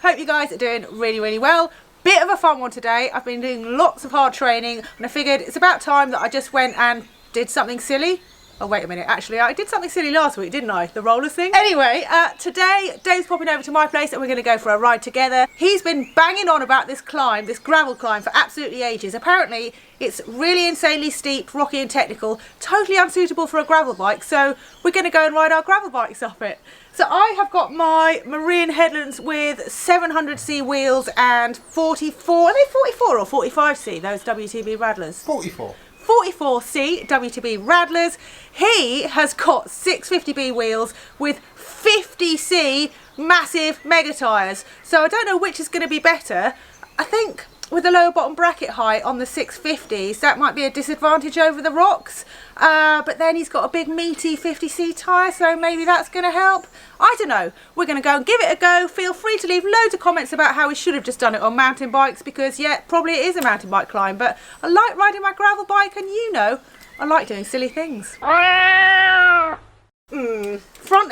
Hope you guys are doing really, really well. Bit of a fun one today. I've been doing lots of hard training and I figured it's about time that I just went and did something silly. Oh, wait a minute. Actually, I did something silly last week, didn't I? The rollers thing. Anyway, today, Dave's popping over to my place and we're going to go for a ride together. He's been banging on about this climb, this gravel climb, for absolutely ages. Apparently, it's really insanely steep, rocky and technical, totally unsuitable for a gravel bike. So we're going to go and ride our gravel bikes up it. So I have got my Marine Headlands with 700C wheels and 44, are they 44 or 45C, those WTB Radlers? 44. 44C WTB Radlers. He has got 650B wheels with 50C massive mega tyres. So I don't know which is going to be better. I think with the lower bottom bracket height on the 650s, that might be a disadvantage over the rocks. But then he's got a big meaty 50C tyre, so maybe that's going to help. I don't know. We're going to go and give it a go. Feel free to leave loads of comments about how we should have just done it on mountain bikes, because yeah, probably it is a mountain bike climb, but I like riding my gravel bike, and you know, I like doing silly things. Front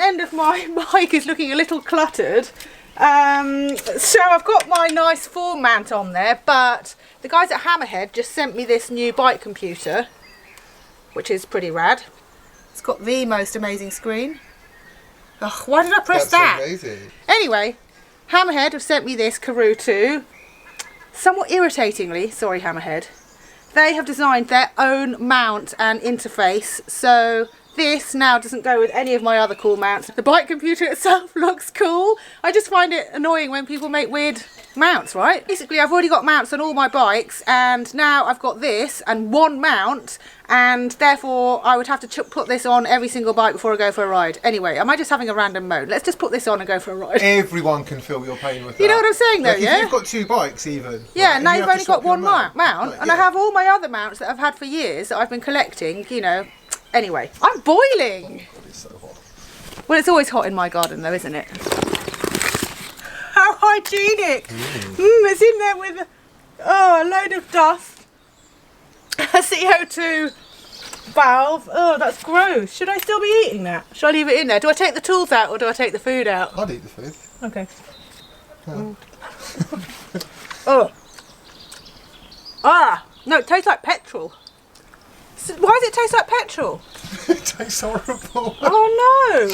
end of my bike is looking a little cluttered. So I've got my nice form mount on there, but the guys at Hammerhead just sent me this new bike computer, which is pretty rad. It's got the most amazing screen. Oh, why did I press that? That's amazing. Anyway, Hammerhead have sent me this Karoo 2. Somewhat irritatingly, sorry Hammerhead, they have designed their own mount and interface, so this now doesn't go with any of my other cool mounts. The bike computer itself looks cool. I just find it annoying when people make weird mounts, right? Basically, I've already got mounts on all my bikes, and now I've got this and one mount, and therefore I would have to put this on every single bike before I go for a ride. Anyway, am I just having a random moan? Let's just put this on and go for a ride. Everyone can feel your pain with that. You know what I'm saying though, like yeah? If you've got two bikes even. Yeah, right, and now you've only got one mount, Like, and I have all my other mounts that I've had for years that I've been collecting, you know. Anyway, I'm boiling. Oh, God, it's so hot. Well, it's always hot in my garden though, isn't it? How hygienic! It's in there with a load of dust. A CO2 valve. Oh, that's gross. Should I still be eating that? Should I leave it in there? Do I take the tools out or do I take the food out? I'd eat the food. Okay. Oh. Oh. Ah! No, it tastes like petrol. Why does it taste like petrol? It tastes horrible. Oh no!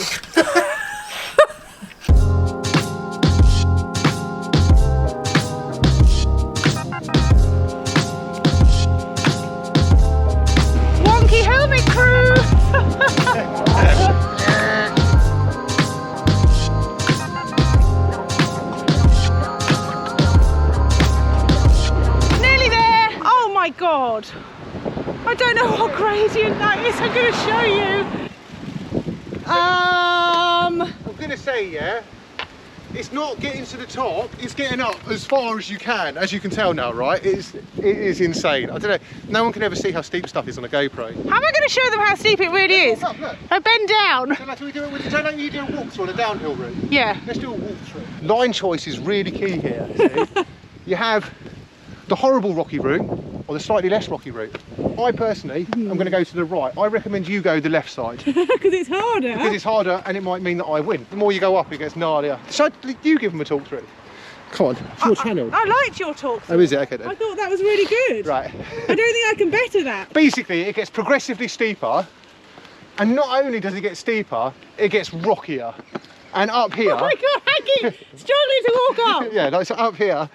Wonky helmet crew! Nearly there! Oh my god! I don't know what gradient that is, I'm going to show you. I'm going to say, yeah, it's not getting to the top, it's getting up as far as you can tell now, right? It is insane. I don't know, no one can ever see how steep stuff is on a GoPro. How am I going to show them how steep it really is? Look, look. I bend down. So like, we do it with, don't you do a walkthrough on a downhill route? Yeah. Let's do a walkthrough. Line choice is really key here, see? You have the horrible rocky route or the slightly less rocky route. I personally am going to go to the right. I recommend you go the left side. Because it's harder. Because it's harder and it might mean that I win. The more you go up, it gets gnarlier. So you give them a talk through. Come on, it's your channel. I liked your talk. Oh, is it? Okay then. I thought that was really good. Right. I don't think I can better that. Basically, it gets progressively steeper. And not only does it get steeper, it gets rockier. And up here... Oh my god, I keep struggling to walk up. Yeah, like, so up here,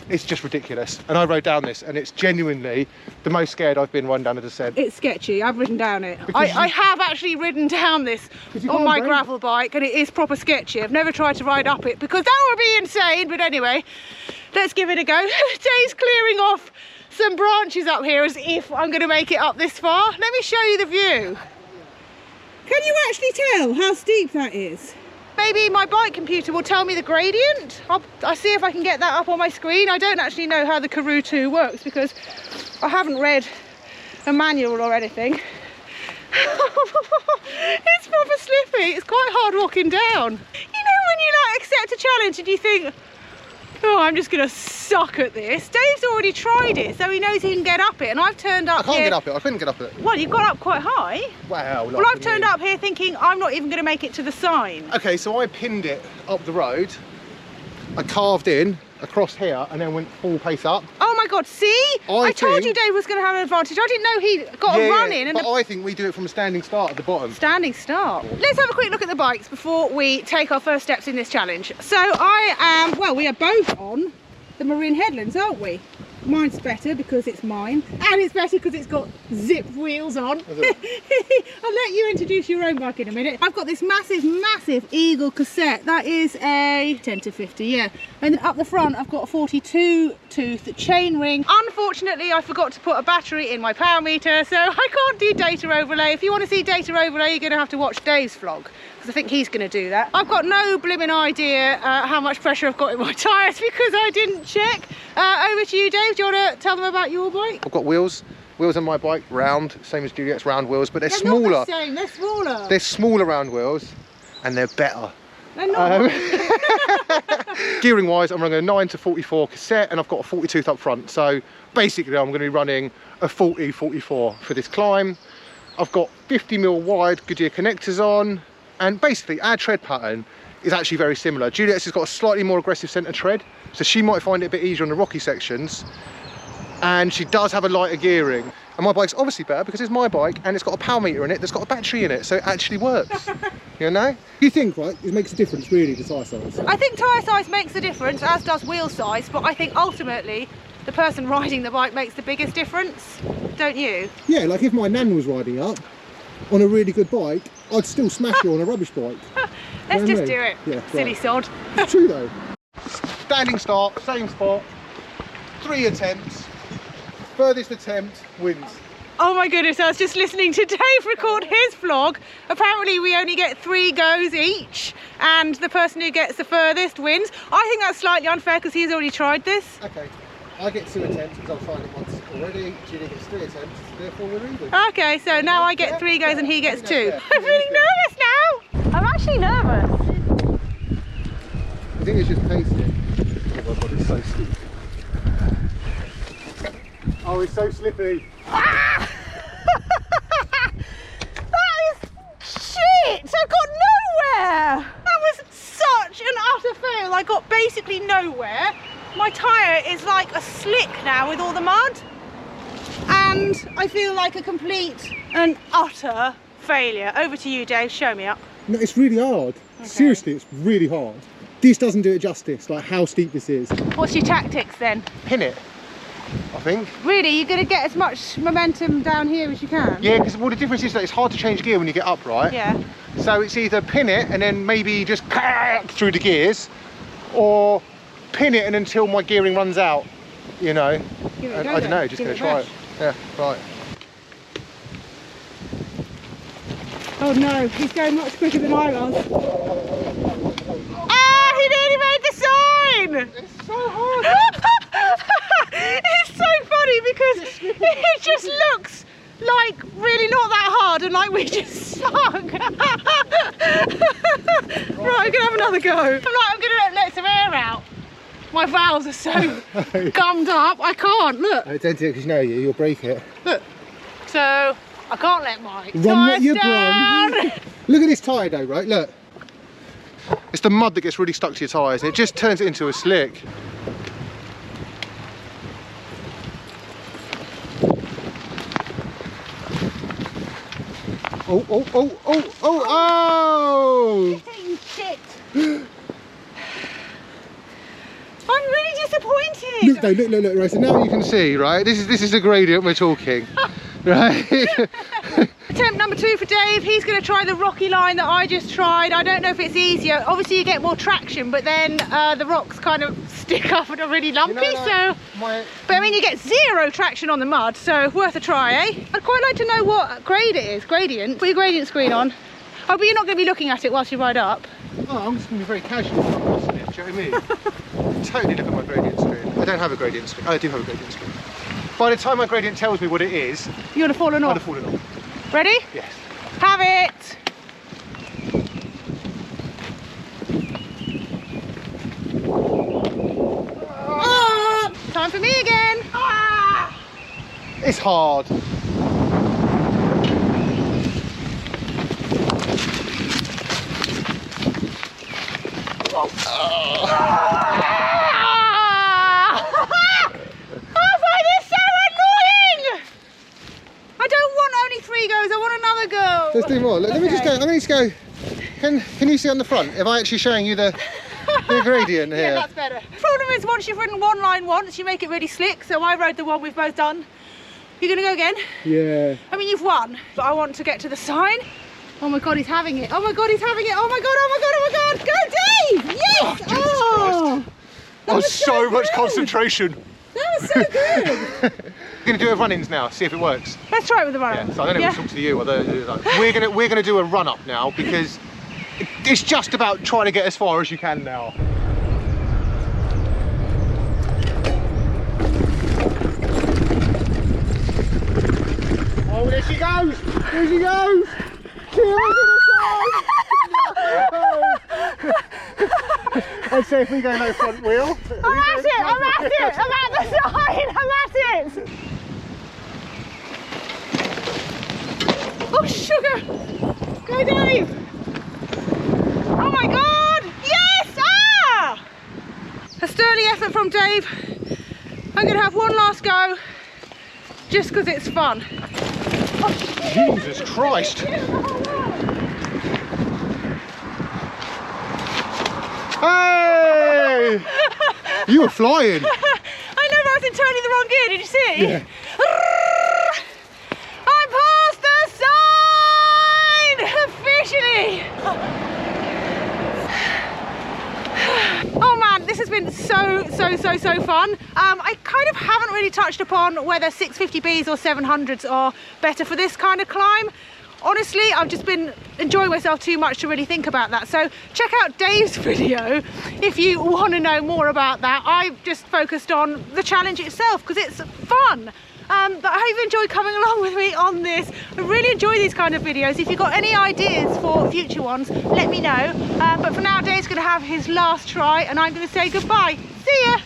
it's just ridiculous. And I rode down this and it's genuinely the most scared I've been run down a descent. It's sketchy, I've ridden down it. I have actually ridden down this on my gravel bike and it is proper sketchy. I've never tried to ride up it because that would be insane, but anyway, let's give it a go. Dave's clearing off some branches up here as if I'm going to make it up this far. Let me show you the view. Can you actually tell how steep that is? Maybe my bike computer will tell me the gradient. I'll see if I can get that up on my screen. I don't actually know how the Karoo 2 works because I haven't read a manual or anything. It's proper slippy. It's quite hard walking down. You know when you like accept a challenge and you think, oh, I'm just going to suck at this. Dave's already tried it, so he knows he can get up it, and I've turned up I can't get up it, I couldn't get up it. Well, you got up quite high. Wow. Well, I've turned up here thinking I'm not even going to make it to the sign. Okay, so I pinned it up the road, I carved in across here and then went full pace up. Oh my God, see? I told you Dave was going to have an advantage. I didn't know he got a run in. And but I think we do it from a standing start at the bottom. Standing start. Let's have a quick look at the bikes before we take our first steps in this challenge. So well, we are both on the Marine Headlands, aren't we? Mine's better because it's mine, and it's better because it's got zip wheels on. I'll let you introduce your own bike in a minute. I've got this massive Eagle cassette. That is a 10 to 50, yeah. And then up the front, I've got a 42 tooth chain ring. Unfortunately, I forgot to put a battery in my power meter, so I can't do data overlay. If you want to see data overlay, you're going to have to watch Dave's vlog, because I think he's going to do that. I've got no blimmin' idea how much pressure I've got in my tyres because I didn't check. Over to you, Dave. Do you want to tell them about your bike? I've got wheels on my bike, round, same as Juliet's, round wheels, but they're smaller. Not the same. They're smaller. They're smaller round wheels, and they're better. They're not. Gearing wise, I'm running a 9 to 44 cassette, and I've got a 40 tooth up front. So basically, I'm going to be running a 40-44 for this climb. I've got 50mm wide Goodyear connectors on, and basically our tread pattern is actually very similar. Juliet's has got a slightly more aggressive centre tread, so she might find it a bit easier on the rocky sections, and she does have a lighter gearing. And my bike's obviously better because it's my bike and it's got a power meter in it that's got a battery in it, so it actually works. You know? You think, right, it makes a difference really, the tyre size? I think tyre size makes a difference, as does wheel size, but I think ultimately the person riding the bike makes the biggest difference, don't you? Yeah, like if my nan was riding up on a really good bike, I'd still smash her on a rubbish bike. Let's just do it, yeah, silly right. sod. It's true though. Standing start, same spot, 3 attempts. Furthest attempt wins. Oh my goodness, I was just listening to Dave record his vlog. Apparently we only get 3 goes each, and the person who gets the furthest wins. I think that's slightly unfair because he's already tried this. Okay, I get 2 attempts because I've tried it once already. Julie gets 3 attempts, therefore we're even. Okay, so now I get 3 goes and he gets 2. I'm really nervous now. I'm actually nervous. I think it's just pacing. Oh my God, it's so steep. Oh, it's so slippy. Ah! That is shit! I got nowhere! That was such an utter fail. I got basically nowhere. My tyre is like a slick now with all the mud. And I feel like a complete and utter failure. Over to you, Dave. Show me up. No, it's really hard. Okay. Seriously, it's really hard. This doesn't do it justice, like how steep this is. What's your tactics then? Pin it, I think. Really, you're going to get as much momentum down here as you can? Yeah, because well, the difference is that it's hard to change gear when you get up, right? Yeah. So it's either pin it and then maybe just through the gears, or pin it and until my gearing runs out, you know. Give it a go, I don't know, then. just Give going to it a try bash. it. Yeah, right. Oh no, he's going much quicker than I was. Ah, he nearly made the sign! It's so hard. It's so funny because it just looks like really not that hard and like we just suck. Right, I'm gonna have another go. I'm gonna let some air out. My valves are so gummed up, I can't, look. Don't do it because you know you'll break it. Look. So, I can't let my Run tyres what you down. brung. Look at this tyre though, right? Look. It's the mud that gets really stuck to your tyres and it just turns it into a slick. Oh, oh, oh, oh, oh, oh! Shit. I'm really disappointed. Look though, look, right, so now you can see, right, this is the gradient we're talking, right? Attempt number 2 for Dave. He's going to try the rocky line that I just tried. I don't know if it's easier. Obviously you get more traction, but then the rocks kind of stick up and are really lumpy, but I mean you get 0 traction on the mud, so worth a try, eh? I'd quite like to know what grade it is. Gradient. Put your gradient screen on. Oh, but you're not going to be looking at it whilst you ride up. Oh, I'm just going to be very casual. I'm not watching it, do you know what I mean? Totally look at my gradient screen. I don't have a gradient screen. Oh, I do have a gradient screen. By the time my gradient tells me what it is, You would have fallen I'd off. have fallen off. Ready? Yes. Have it! Ah! Time for me again! Ah! It's hard. find this so annoying! I don't want only 3 goes, I want another go. Let's do more. Let me just go. I'm going to go. Can you see on the front? Am I actually showing you the gradient here? Yeah, that's better. The problem is once you've ridden one line once, you make it really slick. So I rode the one we've both done. You're going to go again? Yeah. I mean, you've won, but I want to get to the sign. Oh my God, he's having it. Oh my God, he's having it. Oh my God, oh my God, oh my God. Go, Dave! Yes! Oh, Jesus Christ. That was so much good. concentration. That was so good. We're going to do a run-ins now, see if it works. Let's try it with the runner. Yeah, so I don't know if it's up to you. We're gonna do a run-up now because it's just about trying to get as far as you can now. Oh, there she goes! There she goes! I'd say if we go no front wheel. I'm at it, I'm at it, I'm at the sign, I'm at it! Oh, sugar! Go, Dave! Oh my God! Yes! Ah! A sterling effort from Dave. I'm going to have one last go, just because it's fun. Oh, Jesus Christ! Hey! You were flying! I know, but I was turning the wrong gear, did you see it? Yeah. I'm past the sign! Officially! Oh man, this has been so fun. I kind of haven't really touched upon whether 650Bs or 700s are better for this kind of climb. Honestly, I've just been enjoying myself too much to really think about that. So check out Dave's video if you want to know more about that. I've just focused on the challenge itself because it's fun. But I hope you enjoyed coming along with me on this. I really enjoy these kind of videos. If you've got any ideas for future ones, let me know. But for now, Dave's going to have his last try and I'm going to say goodbye. See ya!